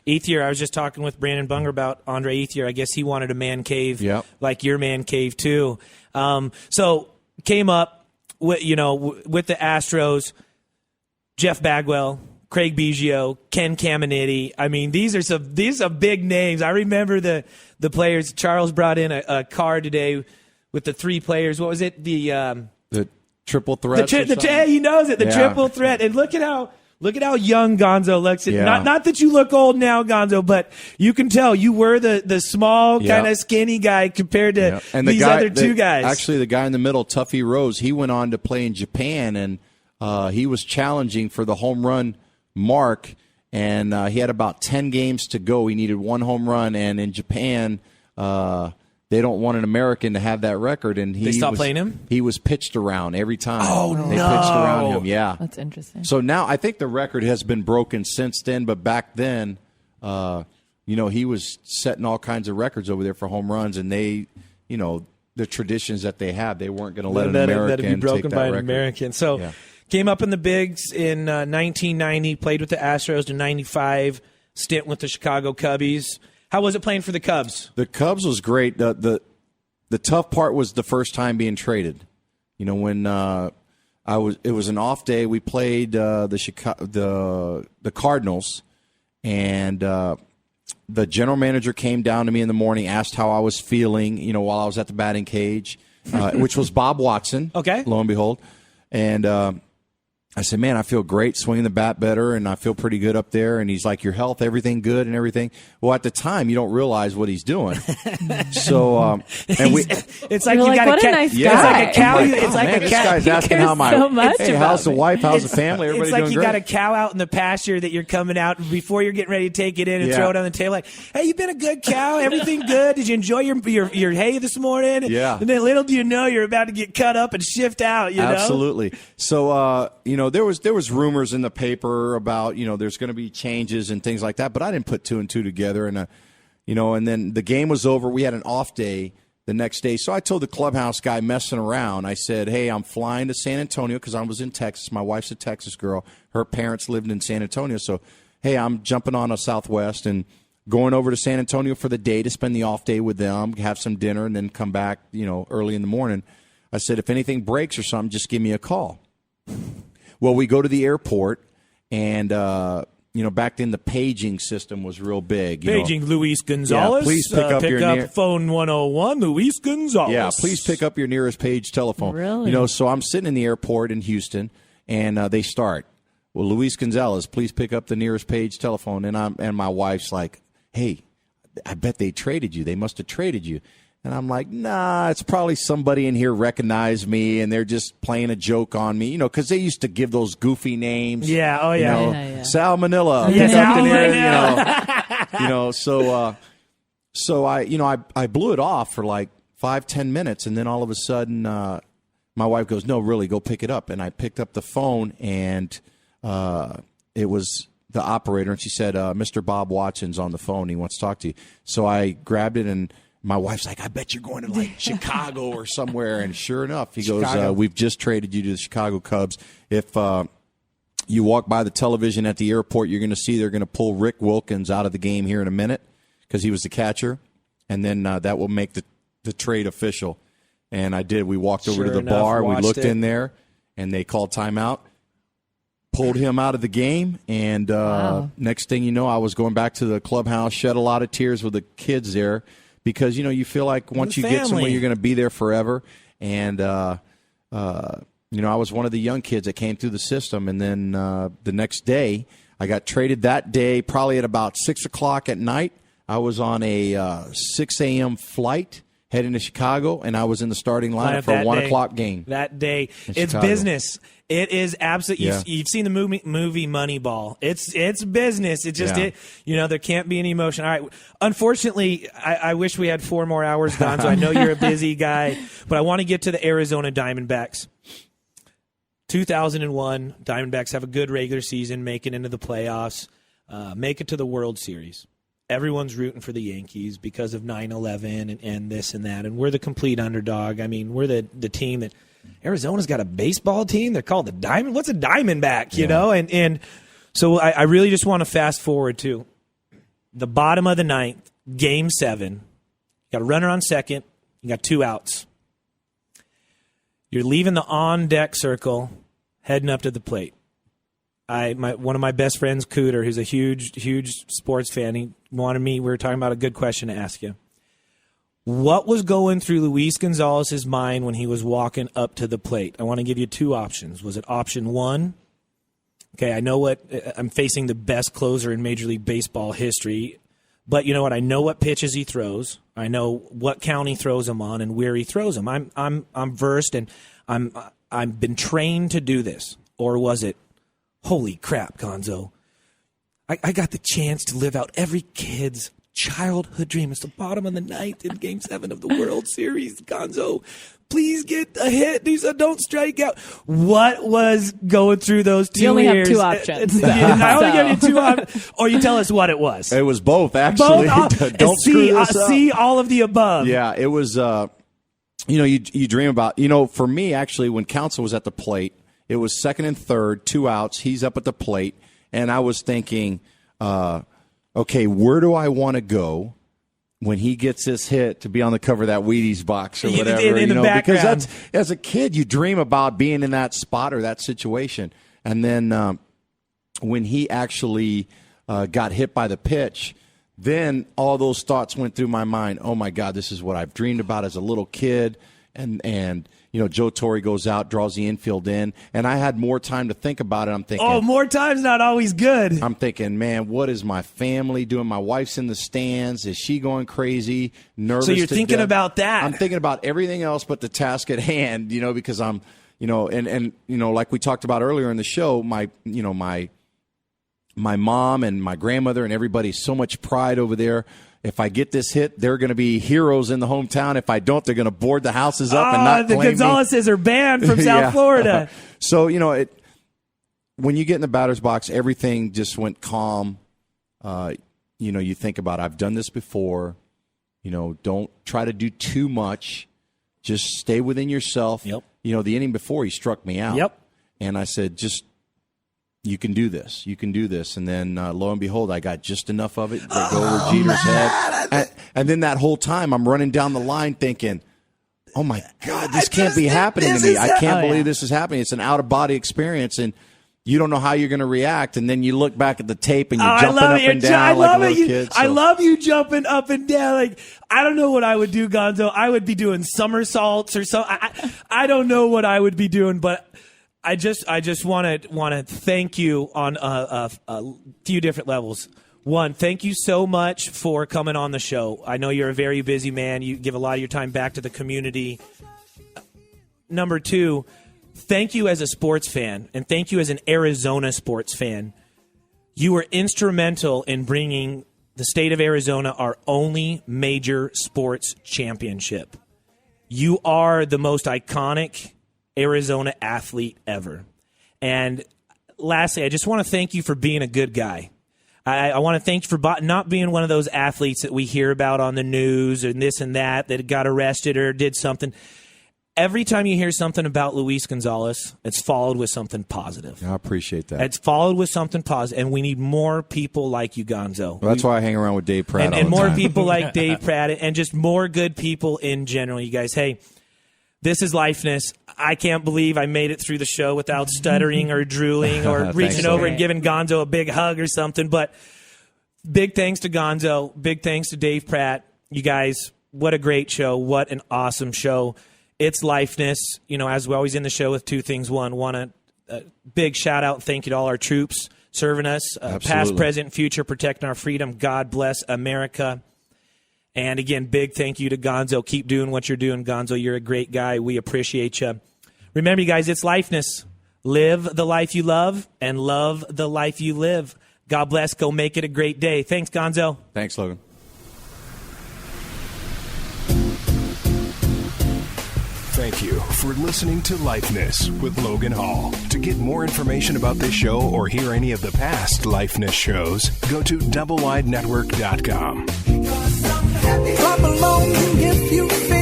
Ethier, I was just talking with Brandon Bunger about Andre Ethier. I guess he wanted a man cave like your man cave too. So came up with the Astros, Jeff Bagwell, Craig Biggio, Ken Caminiti. I mean, these are big names. I remember the players. Charles brought in a card today with the 3 players. What was it? The triple threat. He knows it. The triple threat. And look at how young Gonzo looks. Not that you look old now, Gonzo, but you can tell you were the small kind of skinny guy compared to these other 2 guys. Actually, the guy in the middle, Tuffy Rose, he went on to play in Japan, and he was challenging for the home run mark, and he had about 10 games to go. He needed 1 home run, and in Japan, they don't want an American to have that record, and they stopped playing him? He was pitched around every time. Oh, They pitched around him, yeah. That's interesting. So now I think the record has been broken since then, but back then, he was setting all kinds of records over there for home runs, and they, the traditions that they have, they weren't going to let an American be broken take that by an record. American. So came up in the bigs in 1990, played with the Astros in 95, stint with the Chicago Cubbies. How was it playing for the Cubs? The Cubs was great. The tough part was the first time being traded. When it was an off day. We played the Cardinals, and the general manager came down to me in the morning, asked how I was feeling. While I was at the batting cage, which was Bob Watson. Okay, lo and behold, and I said, man, I feel great, swinging the bat better, and I feel pretty good up there. And he's like, your health, everything good and everything. Well, at the time, you don't realize what he's doing. So, it's like you got what a nice guy. It's like a cow. It's like this guy's asking how how's the wife, how's the family, everybody's doing great. It's like you great. got a cow out in the pasture that you're coming out before you're getting ready to take it in and throw it on the table. Like, hey, you been a good cow? Everything good? Did you enjoy your hay this morning? Yeah. And then little do you know, you're about to get cut up and shift out. Absolutely. So, there was rumors in the paper about, there's going to be changes and things like that, but I didn't put 2 and 2 together. And, and then the game was over. We had an off day the next day. So I told the clubhouse guy messing around, I said, hey, I'm flying to San Antonio because I was in Texas. My wife's a Texas girl. Her parents lived in San Antonio. So, hey, I'm jumping on a Southwest and going over to San Antonio for the day to spend the off day with them, have some dinner, and then come back, early in the morning. I said, if anything breaks or something, just give me a call. Well, we go to the airport, and, back then the paging system was real big. Paging Luis Gonzalez. Yeah, please pick up phone 101, Luis Gonzalez. Yeah, please pick up your nearest page telephone. Really? So I'm sitting in the airport in Houston, and they start. Well, Luis Gonzalez, please pick up the nearest page telephone. And my wife's like, hey, I bet they traded you. They must have traded you. And I'm like, nah, it's probably somebody in here recognized me, and they're just playing a joke on me, because they used to give those goofy names. Yeah, oh yeah. Salmonella. Yeah, Salmonella. So I blew it off for like 5-10 minutes, and then all of a sudden, my wife goes, no, really, go pick it up. And I picked up the phone, and it was the operator, and she said, Mr. Bob Watson's on the phone. He wants to talk to you. So I grabbed it, and my wife's like, I bet you're going to like Chicago or somewhere. And sure enough, he goes, we've just traded you to the Chicago Cubs. If you walk by the television at the airport, you're going to see they're going to pull Rick Wilkins out of the game here in a minute because he was the catcher. And then that will make the trade official. And I did. We walked over to the bar. We looked in there, and they called timeout. Pulled him out of the game, and next thing you know, I was going back to the clubhouse, shed a lot of tears with the kids there. Because, you feel like once you get somewhere, you're going to be there forever. And, I was one of the young kids that came through the system. And then the next day, I got traded that day, probably at about 6 o'clock at night. I was on a 6 a.m. flight heading to Chicago, and I was in the starting lineup for a 1 o'clock game. That day. It's business. It is absolutely. You've seen the movie Moneyball. It's business. It's just there can't be any emotion. All right. Unfortunately, I wish we had 4 more hours, Gonzo. I know you're a busy guy, but I want to get to the Arizona Diamondbacks. 2001, Diamondbacks have a good regular season, make it into the playoffs, make it to the World Series. Everyone's rooting for the Yankees because of 9/11 and this and that, and we're the complete underdog. I mean, we're the team that Arizona's got a baseball team. They're called the Diamond. What's a Diamondback? And so I really just want to fast forward to the bottom of the ninth, game 7. You got a runner on second. You got 2 outs. You're leaving the on-deck circle, heading up to the plate. One of my best friends, Cooter, who's a huge sports fan, he wanted me, we were talking about a good question to ask you. What was going through Luis Gonzalez's mind when he was walking up to the plate? I want to give you 2 options. Was it option 1? Okay, I know I'm facing the best closer in Major League Baseball history, but you know what? I know what pitches he throws. I know what count he throws them on and where he throws them. I'm versed and I've been trained to do this. Or was it, holy crap, Gonzo, I got the chance to live out every kid's childhood dream. It's the bottom of the ninth in Game 7 of the World Series. Gonzo, please get a hit. Don't strike out. What was going through those 2 ears? You only have 2 options. I only give you 2 options. Or you tell us what it was. It was both, actually. Don't screw this up. See all of the above. Yeah, it was, you dream about, for me, actually, when Counsell was at the plate, it was second and third, 2 outs. He's up at the plate. And I was thinking, okay, where do I want to go when he gets this hit to be on the cover of that Wheaties box or whatever? In the background. Because as a kid, you dream about being in that spot or that situation. And then when he actually got hit by the pitch, then all those thoughts went through my mind. Oh, my God, this is what I've dreamed about as a little kid. And Joe Torre goes out, draws the infield in, and I had more time to think about it. I'm thinking, more time's not always good. I'm thinking, man, what is my family doing? My wife's in the stands. Is she going crazy, nervous? So you're thinking death? About that. I'm thinking about everything else but the task at hand, because I'm, and like we talked about earlier in the show, my mom and my grandmother and everybody, so much pride over there. If I get this hit, they're going to be heroes in the hometown. If I don't, they're going to board the houses up and not the blame Gonzaleses are banned from South Florida. So, when you get in the batter's box, everything just went calm. You think about, I've done this before. Don't try to do too much. Just stay within yourself. Yep. The inning before, he struck me out. Yep. And I said, you can do this. You can do this. And then, lo and behold, I got just enough of it to go over Jeter's head. And then that whole time, I'm running down the line thinking, oh, my God, this can't be happening to me. I can't believe this is happening. It's an out-of-body experience, and you don't know how you're going to react. And then you look back at the tape, and you're jumping up and down like a little kid. I love you jumping up and down. Like, I don't know what I would do, Gonzo. I would be doing somersaults or something. I don't know what I would be doing, but I just want to thank you on a few different levels. One, thank you so much for coming on the show. I know you're a very busy man. You give a lot of your time back to the community. Number 2, thank you as a sports fan, and thank you as an Arizona sports fan. You were instrumental in bringing the state of Arizona our only major sports championship. You are the most iconic Arizona athlete ever. And lastly, I just want to thank you for being a good guy. I want to thank you for not being one of those athletes that we hear about on the news and this and that got arrested or did something. Every time you hear something about Luis Gonzalez, it's followed with something positive. I appreciate that. It's followed with something positive, and we need more people like you, Gonzo. Well, that's why I hang around with Dave Pratt and more people like Dave Pratt, and just more good people in general. You guys, hey, this is Lifeness. I can't believe I made it through the show without stuttering or drooling or reaching over and giving Gonzo a big hug or something. But big thanks to Gonzo. Big thanks to Dave Pratt. You guys, what a great show. What an awesome show. It's Lifeness. As we always end the show with 2 things. One, a big shout out and thank you to all our troops serving us, past, present, future, protecting our freedom. God bless America. And again, big thank you to Gonzo. Keep doing what you're doing, Gonzo. You're a great guy. We appreciate you. Remember, you guys, it's Lifeness. Live the life you love and love the life you live. God bless. Go make it a great day. Thanks, Gonzo. Thanks, Logan. Thank you for listening to Lifeness with Logan Hall. To get more information about this show or hear any of the past Lifeness shows, go to doublewidenetwork.com. Clap along if you feel